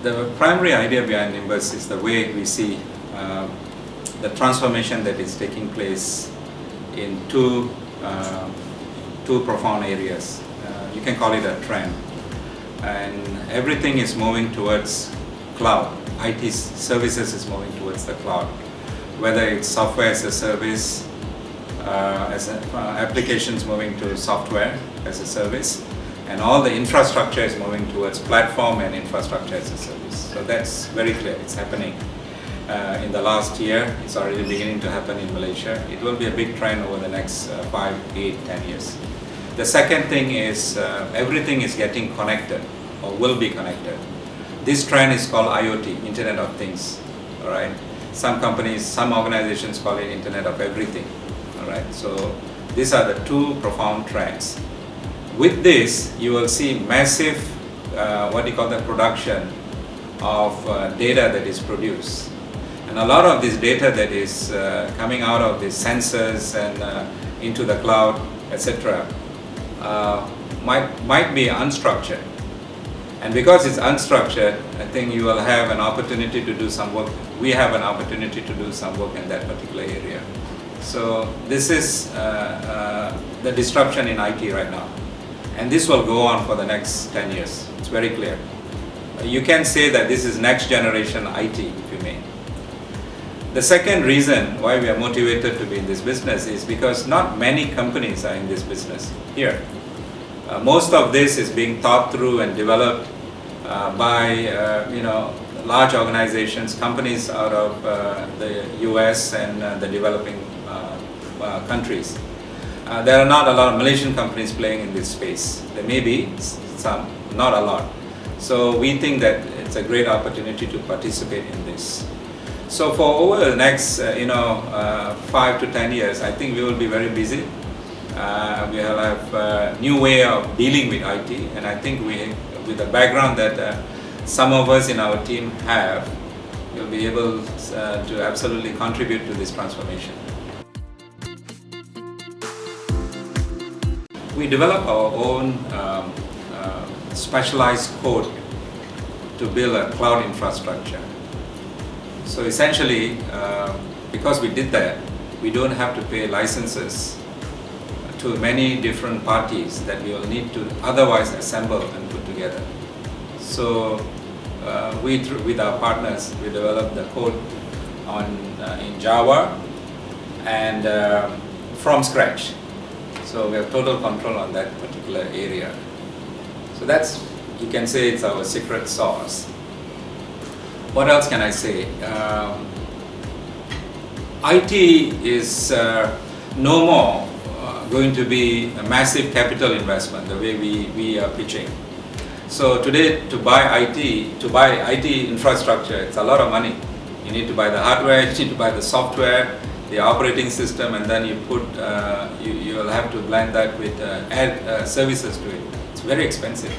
The primary idea behind Nimbus is the way we see the transformation that is taking place in two profound areas. You can call it a trend. And everything is moving towards cloud. IT services is moving towards the cloud. Whether it's software as a service, applications moving to software as a service, and all the infrastructure is moving towards platform and infrastructure as a service. So that's very clear. It's happening in the last year. It's already beginning to happen in Malaysia. It will be a big trend over the next 5, 8, 10 years. The second thing is everything is getting connected or will be connected. This trend is called IoT, Internet of Things. All right. Some companies, some organizations call it Internet of Everything. All right. So these are the two profound trends. With this, you will see massive, what you call the production of data that is produced. And a lot of this data that is coming out of the sensors and into the cloud, etc., might be unstructured. And because it's unstructured, I think you will have an opportunity to do some work. We have an opportunity to do some work in that particular area. So this is the disruption in IT right now. And this will go on for the next 10 years. It's very clear. You can say that this is next generation IT, if you may. The second reason why we are motivated to be in this business is because not many companies are in this business here. Most of this is being thought through and developed by large organizations, companies out of the US and the developing countries. There are not a lot of Malaysian companies playing in this space. There may be some, not a lot. So we think that it's a great opportunity to participate in this. So for over the next 5 to 10 years, I think we will be very busy. We will have a new way of dealing with IT, and I think with the background that some of us in our team have, we'll be able to absolutely contribute to this transformation. We develop our own specialized code to build a cloud infrastructure. So essentially, because we did that, we don't have to pay licenses to many different parties that we will need to otherwise assemble and put together. So with our partners, we developed the code in Java and from scratch. So we have total control on that particular area. So that's, you can say, it's our secret sauce. What else can I say? IT is no more going to be a massive capital investment the way we are pitching. So today, to buy IT infrastructure, it's a lot of money. You need to buy the hardware, you need to buy the software, the operating system, and then you put you will have to blend that with add services to it. It's very expensive.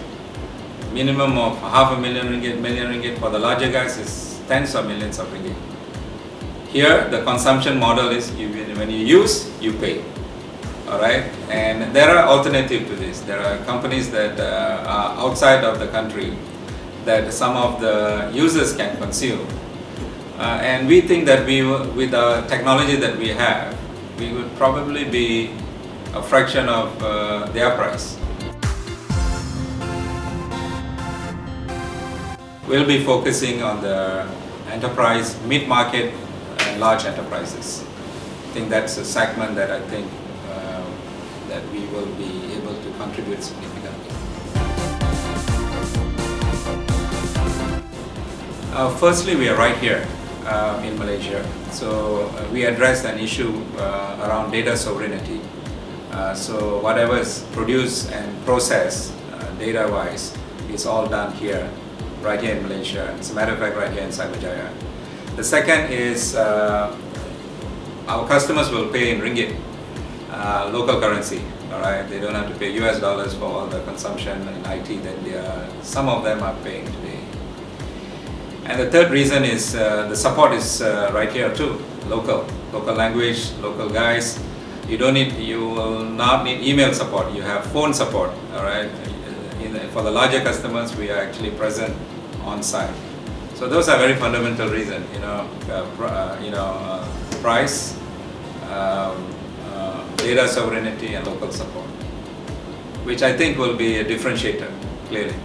Minimum of $500,000 million ringgit for the larger guys is tens of millions of ringgit. Here, the consumption model is when you use, you pay. All right, and there are alternatives to this. There are companies that are outside of the country that some of the users can consume. And we think that with the technology that we have, we would probably be a fraction of their price. We'll be focusing on the enterprise, mid-market, and large enterprises. I think that's a segment that I think that we will be able to contribute significantly. Firstly, we are right here in Malaysia. So we addressed an issue around data sovereignty. So whatever is produced and processed data-wise is all done here, right here in Malaysia. As a matter of fact, right here in Cyberjaya. The second is our customers will pay in ringgit, local currency. All right, they don't have to pay US dollars for all the consumption in IT that some of them are paying today. And the third reason is the support is right here too, local language, local guys. You will not need email support. You have phone support. All right. For the larger customers, we are actually present on site. So those are very fundamental reasons, price, data sovereignty and local support, which I think will be a differentiator, clearly.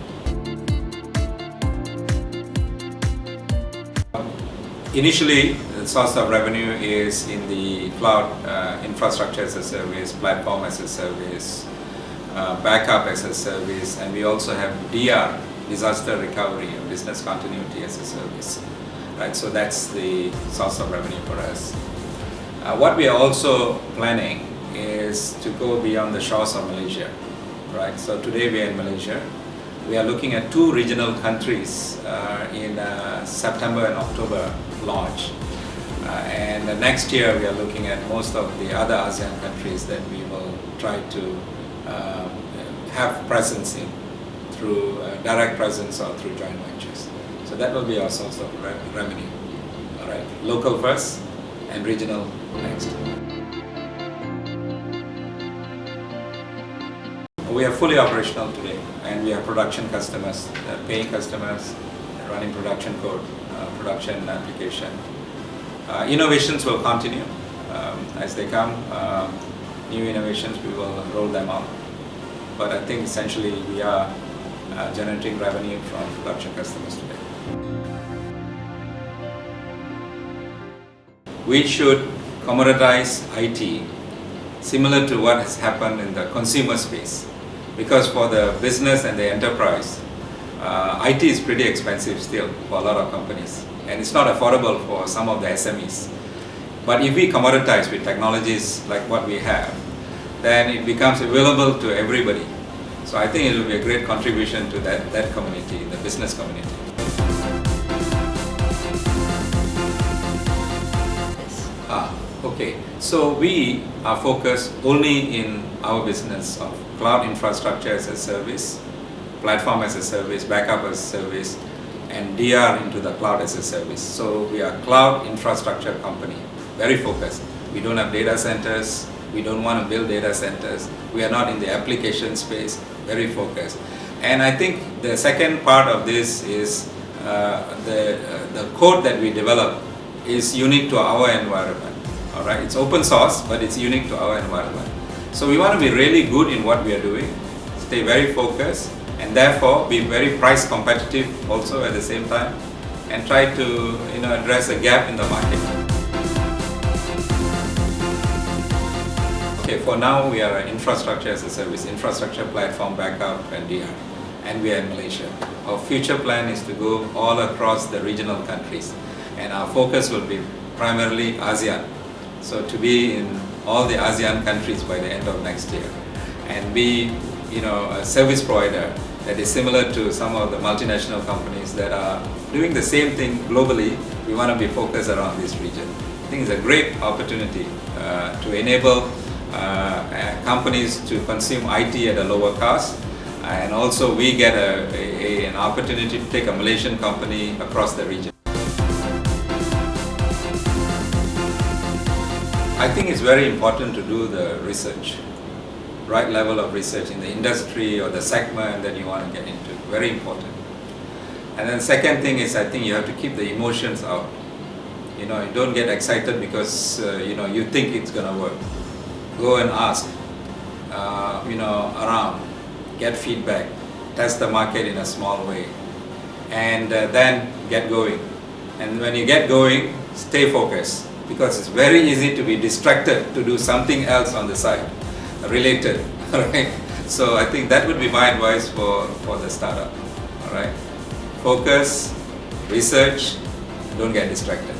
Initially, the source of revenue is in the cloud infrastructure as a service, platform as a service, backup as a service, and we also have DR, disaster recovery and business continuity as a service. Right, so that's the source of revenue for us. What we are also planning is to go beyond the shores of Malaysia. Right, so today we are in Malaysia. We are looking at 2 regional countries in September and October launch. And next year we are looking at most of the other ASEAN countries that we will try to have presence in through direct presence or through joint ventures. So that will be our source of revenue. All right, local first and regional next. We are fully operational today, and we have production customers, paying customers, running production code, production application. Innovations will continue as they come. New innovations, we will roll them out. But I think essentially we are generating revenue from production customers today. We should commoditize IT similar to what has happened in the consumer space. Because for the business and the enterprise, IT is pretty expensive still for a lot of companies, and it's not affordable for some of the SMEs. But if we commoditize with technologies like what we have, then it becomes available to everybody. So I think it will be a great contribution to that community, the business community. Okay, so we are focused only in our business of cloud infrastructure as a service, platform as a service, backup as a service, and DR into the cloud as a service. So we are a cloud infrastructure company, very focused. We don't have data centers, we don't want to build data centers, we are not in the application space, very focused. And I think the second part of this is the code that we develop is unique to our environment. All right, it's open source, but it's unique to our environment. So we want to be really good in what we are doing, stay very focused, and therefore be very price competitive also at the same time, and try to address a gap in the market. Okay, for now we are an infrastructure as a service, infrastructure platform, backup and DR, and we are in Malaysia. Our future plan is to go all across the regional countries, and our focus will be primarily ASEAN. So to be in all the ASEAN countries by the end of next year, and be a service provider that is similar to some of the multinational companies that are doing the same thing globally. We want to be focused around this region. I think it's a great opportunity to enable companies to consume IT at a lower cost, and also we get an opportunity to take a Malaysian company across the region. I think it's very important to do the research, right level of research in the industry or the segment that you want to get into, very important. And then second thing is, I think you have to keep the emotions out. You don't get excited because you think it's going to work. Go and ask, around, get feedback, test the market in a small way, and then get going. And when you get going, stay focused, because it's very easy to be distracted to do something else on the side, related, right? So I think that would be my advice for the startup, all right? Focus, research, don't get distracted.